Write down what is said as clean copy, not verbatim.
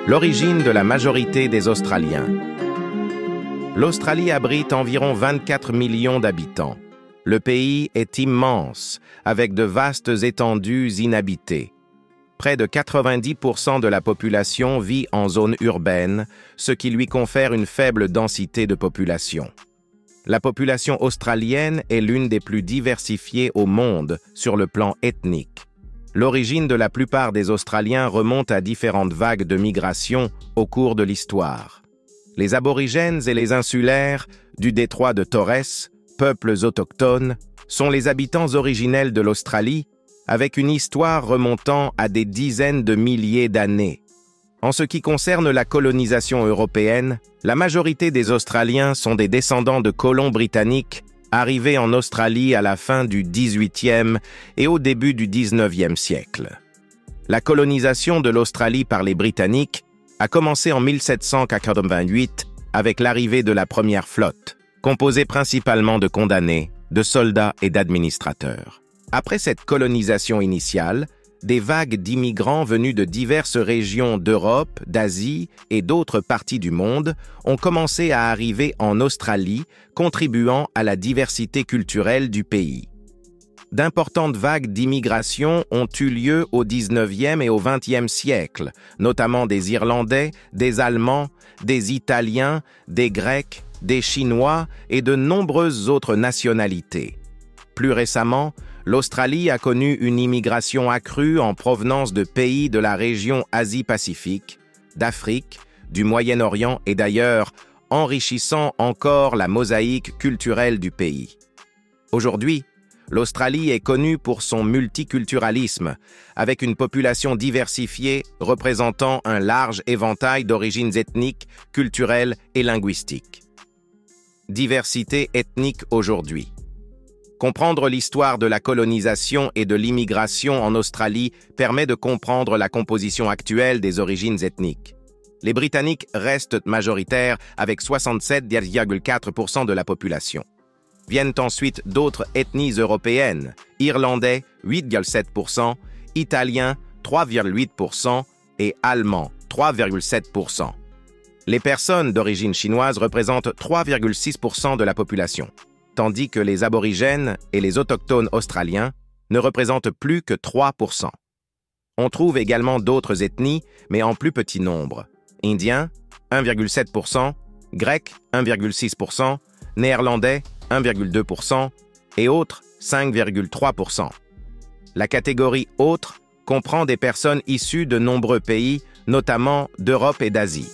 L'origine de la majorité des Australiens. L'Australie abrite environ 24 millions d'habitants. Le pays est immense, avec de vastes étendues inhabitées. Près de 90% de la population vit en zone urbaine, ce qui lui confère une faible densité de population. La population australienne est l'une des plus diversifiées au monde sur le plan ethnique. L'origine de la plupart des Australiens remonte à différentes vagues de migration au cours de l'histoire. Les aborigènes et les insulaires du détroit de Torres, peuples autochtones, sont les habitants originels de l'Australie, avec une histoire remontant à des dizaines de milliers d'années. En ce qui concerne la colonisation européenne, la majorité des Australiens sont des descendants de colons britanniques arrivés en Australie à la fin du XVIIIe et au début du XIXe siècle. La colonisation de l'Australie par les Britanniques a commencé en 1788 avec l'arrivée de la première flotte, composée principalement de condamnés, de soldats et d'administrateurs. Après cette colonisation initiale, des vagues d'immigrants venus de diverses régions d'Europe, d'Asie et d'autres parties du monde ont commencé à arriver en Australie, contribuant à la diversité culturelle du pays. D'importantes vagues d'immigration ont eu lieu au XIXe et au XXe siècle, notamment des Irlandais, des Allemands, des Italiens, des Grecs, des Chinois et de nombreuses autres nationalités. Plus récemment, l'Australie a connu une immigration accrue en provenance de pays de la région Asie-Pacifique, d'Afrique, du Moyen-Orient et d'ailleurs, enrichissant encore la mosaïque culturelle du pays. Aujourd'hui, l'Australie est connue pour son multiculturalisme, avec une population diversifiée représentant un large éventail d'origines ethniques, culturelles et linguistiques. Diversité ethnique aujourd'hui. Comprendre l'histoire de la colonisation et de l'immigration en Australie permet de comprendre la composition actuelle des origines ethniques. Les Britanniques restent majoritaires avec 67,4% de la population. Viennent ensuite d'autres ethnies européennes, Irlandais 8,7%, Italiens 3,8% et Allemands 3,7%. Les personnes d'origine chinoise représentent 3,6% de la population, tandis que les aborigènes et les autochtones australiens ne représentent plus que 3%. On trouve également d'autres ethnies, mais en plus petit nombre. Indiens, 1,7%, Grecs, 1,6%, Néerlandais, 1,2% et autres, 5,3%. La catégorie « Autres » comprend des personnes issues de nombreux pays, notamment d'Europe et d'Asie.